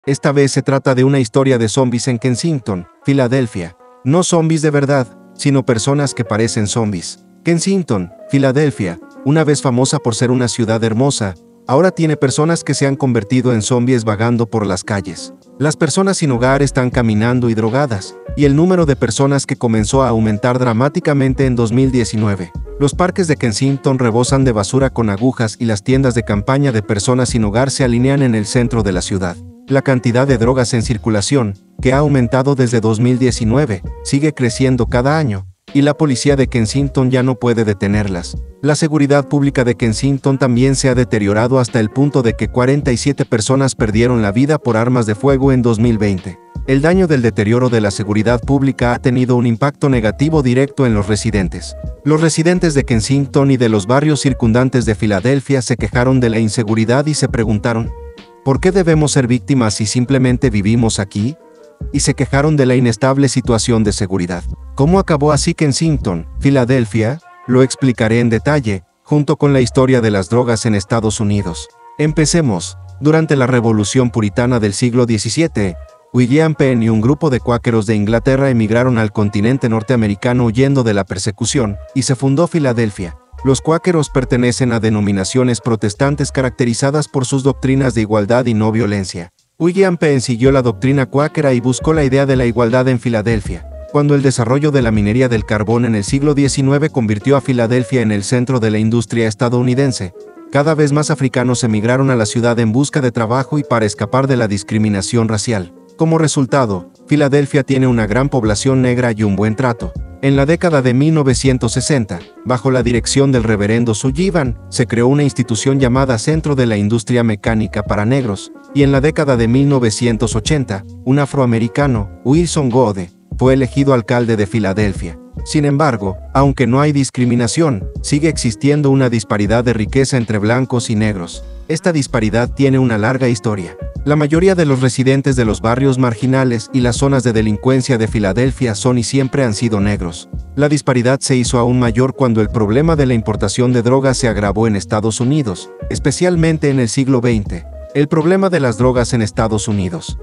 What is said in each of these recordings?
Esta vez se trata de una historia de zombies en Kensington, Filadelfia. No zombies de verdad, sino personas que parecen zombies. Kensington, Filadelfia, una vez famosa por ser una ciudad hermosa, ahora tiene personas que se han convertido en zombies vagando por las calles. Las personas sin hogar están caminando y drogadas, y el número de personas que comenzó a aumentar dramáticamente en 2019. Los parques de Kensington rebosan de basura con agujas y las tiendas de campaña de personas sin hogar se alinean en el centro de la ciudad. La cantidad de drogas en circulación, que ha aumentado desde 2019, sigue creciendo cada año, y la policía de Kensington ya no puede detenerlas. La seguridad pública de Kensington también se ha deteriorado hasta el punto de que 47 personas perdieron la vida por armas de fuego en 2020. El daño del deterioro de la seguridad pública ha tenido un impacto negativo directo en los residentes. Los residentes de Kensington y de los barrios circundantes de Filadelfia se quejaron de la inseguridad y se preguntaron, ¿por qué debemos ser víctimas si simplemente vivimos aquí? Y se quejaron de la inestable situación de seguridad. ¿Cómo acabó así Kensington, Filadelfia? Lo explicaré en detalle, junto con la historia de las drogas en Estados Unidos. Empecemos. Durante la Revolución Puritana del siglo XVII, William Penn y un grupo de cuáqueros de Inglaterra emigraron al continente norteamericano huyendo de la persecución, y se fundó Filadelfia. Los cuáqueros pertenecen a denominaciones protestantes caracterizadas por sus doctrinas de igualdad y no violencia. William Penn siguió la doctrina cuáquera y buscó la idea de la igualdad en Filadelfia. Cuando el desarrollo de la minería del carbón en el siglo XIX convirtió a Filadelfia en el centro de la industria estadounidense, cada vez más africanos emigraron a la ciudad en busca de trabajo y para escapar de la discriminación racial. Como resultado, Filadelfia tiene una gran población negra y un buen trato. En la década de 1960, bajo la dirección del reverendo Sullivan, se creó una institución llamada Centro de la Industria Mecánica para Negros, y en la década de 1980, un afroamericano, Wilson Gode, fue elegido alcalde de Filadelfia. Sin embargo, aunque no hay discriminación, sigue existiendo una disparidad de riqueza entre blancos y negros. Esta disparidad tiene una larga historia. La mayoría de los residentes de los barrios marginales y las zonas de delincuencia de Filadelfia son y siempre han sido negros. La disparidad se hizo aún mayor cuando el problema de la importación de drogas se agravó en Estados Unidos, especialmente en el siglo XX. El problema de las drogas en Estados Unidos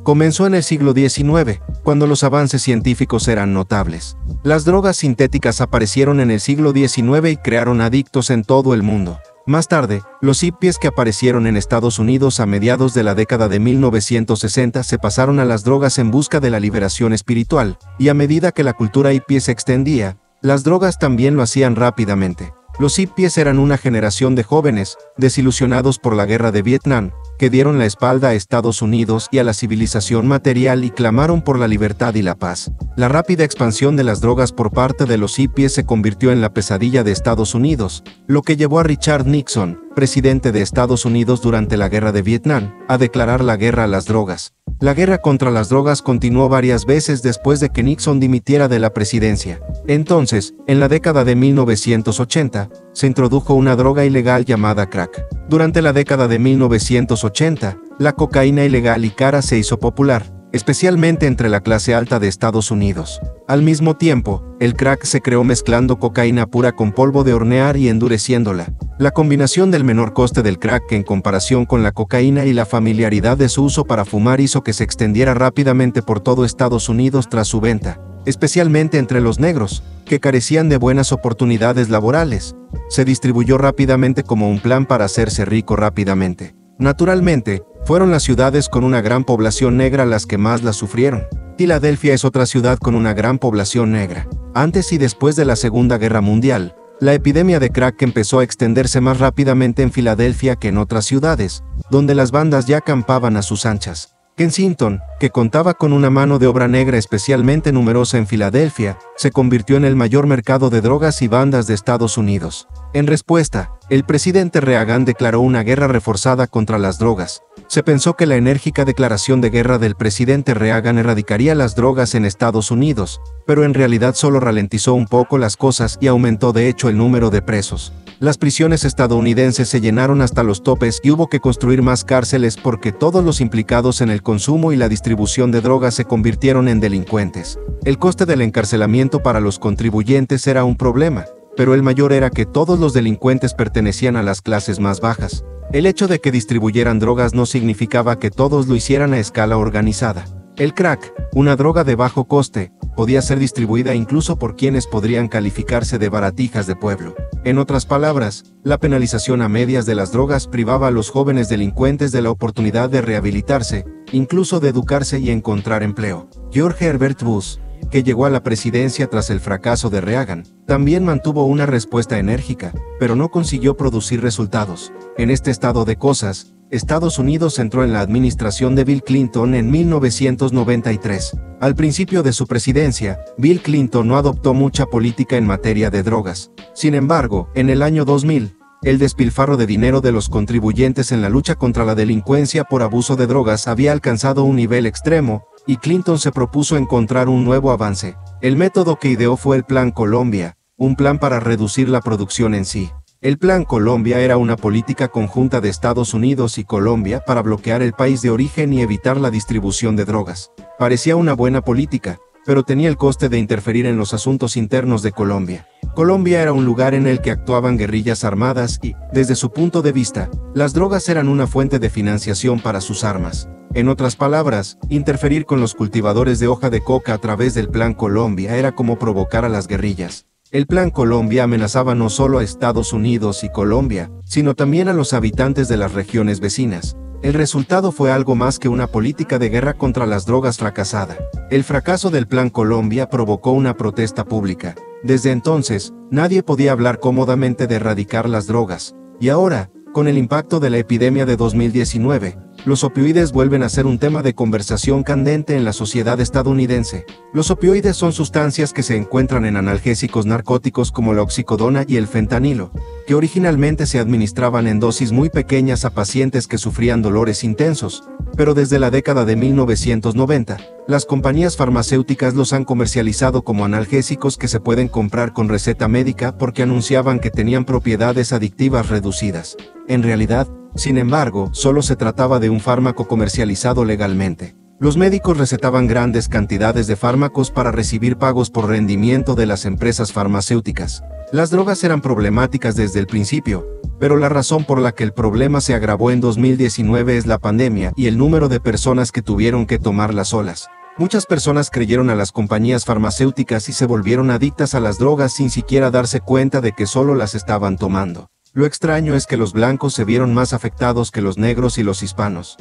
comenzó en el siglo XIX, cuando los avances científicos eran notables. Las drogas sintéticas aparecieron en el siglo XIX y crearon adictos en todo el mundo. Más tarde, los hippies que aparecieron en Estados Unidos a mediados de la década de 1960 se pasaron a las drogas en busca de la liberación espiritual, y a medida que la cultura hippie se extendía, las drogas también lo hacían rápidamente. Los hippies eran una generación de jóvenes, desilusionados por la guerra de Vietnam, que dieron la espalda a Estados Unidos y a la civilización material y clamaron por la libertad y la paz. La rápida expansión de las drogas por parte de los hippies se convirtió en la pesadilla de Estados Unidos, lo que llevó a Richard Nixon, presidente de Estados Unidos durante la guerra de Vietnam, a declarar la guerra a las drogas. La guerra contra las drogas continuó varias veces después de que Nixon dimitiera de la presidencia. Entonces, en la década de 1980, se introdujo una droga ilegal llamada crack. Durante la década de 1980, la cocaína ilegal y cara se hizo popular, especialmente entre la clase alta de Estados Unidos. Al mismo tiempo, el crack se creó mezclando cocaína pura con polvo de hornear y endureciéndola. La combinación del menor coste del crack en comparación con la cocaína y la familiaridad de su uso para fumar hizo que se extendiera rápidamente por todo Estados Unidos tras su venta, especialmente entre los negros, que carecían de buenas oportunidades laborales. Se distribuyó rápidamente como un plan para hacerse rico rápidamente. Naturalmente, fueron las ciudades con una gran población negra las que más la sufrieron. Filadelfia es otra ciudad con una gran población negra. Antes y después de la Segunda Guerra Mundial, la epidemia de crack empezó a extenderse más rápidamente en Filadelfia que en otras ciudades, donde las bandas ya acampaban a sus anchas. Kensington, que contaba con una mano de obra negra especialmente numerosa en Filadelfia, se convirtió en el mayor mercado de drogas y bandas de Estados Unidos. En respuesta, el presidente Reagan declaró una guerra reforzada contra las drogas. Se pensó que la enérgica declaración de guerra del presidente Reagan erradicaría las drogas en Estados Unidos, pero en realidad solo ralentizó un poco las cosas y aumentó de hecho el número de presos. Las prisiones estadounidenses se llenaron hasta los topes y hubo que construir más cárceles porque todos los implicados en el consumo y la distribución de drogas se convirtieron en delincuentes. El coste del encarcelamiento para los contribuyentes era un problema. pero el mayor era que todos los delincuentes pertenecían a las clases más bajas. El hecho de que distribuyeran drogas no significaba que todos lo hicieran a escala organizada. El crack, una droga de bajo coste, podía ser distribuida incluso por quienes podrían calificarse de baratijas de pueblo. En otras palabras, la penalización a medias de las drogas privaba a los jóvenes delincuentes de la oportunidad de rehabilitarse, incluso de educarse y encontrar empleo. George Herbert Bush, que llegó a la presidencia tras el fracaso de Reagan, también mantuvo una respuesta enérgica, pero no consiguió producir resultados. En este estado de cosas, Estados Unidos entró en la administración de Bill Clinton en 1993. Al principio de su presidencia, Bill Clinton no adoptó mucha política en materia de drogas. Sin embargo, en el año 2000, el despilfarro de dinero de los contribuyentes en la lucha contra la delincuencia por abuso de drogas había alcanzado un nivel extremo, y Clinton se propuso encontrar un nuevo avance. El método que ideó fue el Plan Colombia, un plan para reducir la producción en sí. El Plan Colombia era una política conjunta de Estados Unidos y Colombia para bloquear el país de origen y evitar la distribución de drogas. Parecía una buena política, pero tenía el coste de interferir en los asuntos internos de Colombia. Colombia era un lugar en el que actuaban guerrillas armadas y, desde su punto de vista, las drogas eran una fuente de financiación para sus armas. En otras palabras, interferir con los cultivadores de hoja de coca a través del Plan Colombia era como provocar a las guerrillas. El Plan Colombia amenazaba no solo a Estados Unidos y Colombia, sino también a los habitantes de las regiones vecinas. El resultado fue algo más que una política de guerra contra las drogas fracasada. El fracaso del Plan Colombia provocó una protesta pública. Desde entonces, nadie podía hablar cómodamente de erradicar las drogas. Y ahora, con el impacto de la epidemia de 2019, los opioides vuelven a ser un tema de conversación candente en la sociedad estadounidense. Los opioides son sustancias que se encuentran en analgésicos narcóticos como la oxicodona y el fentanilo, que originalmente se administraban en dosis muy pequeñas a pacientes que sufrían dolores intensos, pero desde la década de 1990, las compañías farmacéuticas los han comercializado como analgésicos que se pueden comprar con receta médica porque anunciaban que tenían propiedades adictivas reducidas. En realidad, sin embargo, solo se trataba de un fármaco comercializado legalmente. Los médicos recetaban grandes cantidades de fármacos para recibir pagos por rendimiento de las empresas farmacéuticas. Las drogas eran problemáticas desde el principio, pero la razón por la que el problema se agravó en 2019 es la pandemia y el número de personas que tuvieron que tomarlas solas. Muchas personas creyeron a las compañías farmacéuticas y se volvieron adictas a las drogas sin siquiera darse cuenta de que solo las estaban tomando. Lo extraño es que los blancos se vieron más afectados que los negros y los hispanos.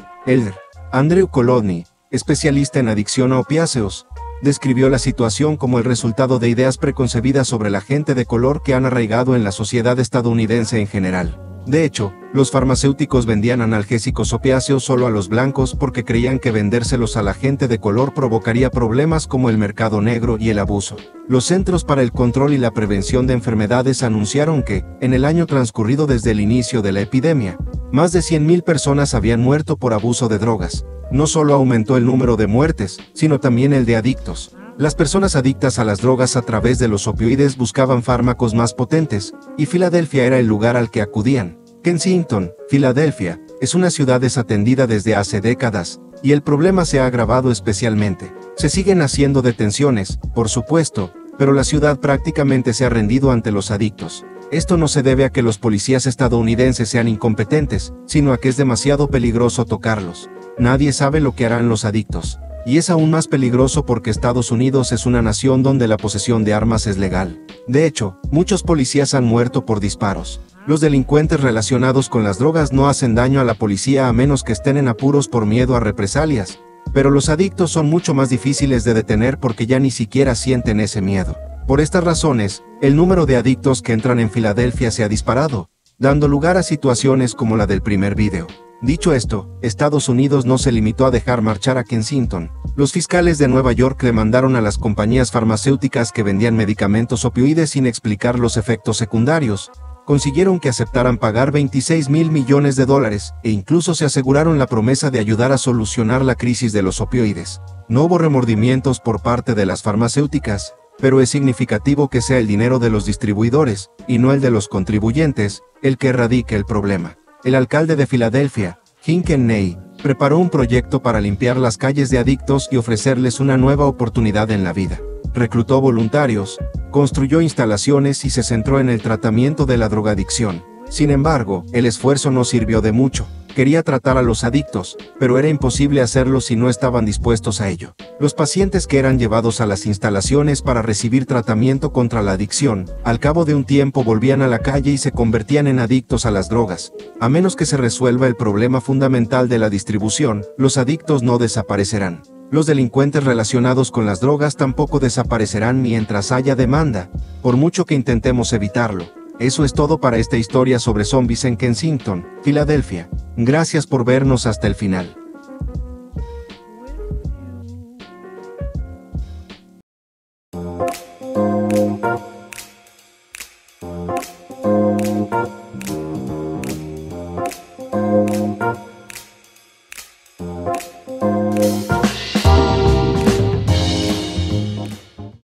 Andrew Colodny, especialista en adicción a opiáceos, describió la situación como el resultado de ideas preconcebidas sobre la gente de color que han arraigado en la sociedad estadounidense en general. De hecho, los farmacéuticos vendían analgésicos opiáceos solo a los blancos porque creían que vendérselos a la gente de color provocaría problemas como el mercado negro y el abuso. Los Centros para el Control y la Prevención de Enfermedades anunciaron que, en el año transcurrido desde el inicio de la epidemia, más de 100,000 personas habían muerto por abuso de drogas. No solo aumentó el número de muertes, sino también el de adictos. Las personas adictas a las drogas a través de los opioides buscaban fármacos más potentes, y Filadelfia era el lugar al que acudían. Kensington, Filadelfia, es una ciudad desatendida desde hace décadas, y el problema se ha agravado especialmente. Se siguen haciendo detenciones, por supuesto, pero la ciudad prácticamente se ha rendido ante los adictos. Esto no se debe a que los policías estadounidenses sean incompetentes, sino a que es demasiado peligroso tocarlos. Nadie sabe lo que harán los adictos. Y es aún más peligroso porque Estados Unidos es una nación donde la posesión de armas es legal. De hecho, muchos policías han muerto por disparos. Los delincuentes relacionados con las drogas no hacen daño a la policía a menos que estén en apuros por miedo a represalias. Pero los adictos son mucho más difíciles de detener porque ya ni siquiera sienten ese miedo. Por estas razones, el número de adictos que entran en Filadelfia se ha disparado, dando lugar a situaciones como la del primer video. Dicho esto, Estados Unidos no se limitó a dejar marchar a Kensington. Los fiscales de Nueva York le mandaron a las compañías farmacéuticas que vendían medicamentos opioides sin explicar los efectos secundarios. Consiguieron que aceptaran pagar $26,000 millones, e incluso se aseguraron la promesa de ayudar a solucionar la crisis de los opioides. No hubo remordimientos por parte de las farmacéuticas, pero es significativo que sea el dinero de los distribuidores, y no el de los contribuyentes, el que erradique el problema. El alcalde de Filadelfia, Jim Kenney, preparó un proyecto para limpiar las calles de adictos y ofrecerles una nueva oportunidad en la vida. Reclutó voluntarios, Construyó instalaciones y se centró en el tratamiento de la drogadicción. Sin embargo, el esfuerzo no sirvió de mucho. Quería tratar a los adictos, pero era imposible hacerlo si no estaban dispuestos a ello. Los pacientes que eran llevados a las instalaciones para recibir tratamiento contra la adicción, al cabo de un tiempo volvían a la calle y se convertían en adictos a las drogas. A menos que se resuelva el problema fundamental de la distribución, los adictos no desaparecerán. Los delincuentes relacionados con las drogas tampoco desaparecerán mientras haya demanda, por mucho que intentemos evitarlo. Eso es todo para esta historia sobre zombies en Kensington, Filadelfia. Gracias por vernos hasta el final.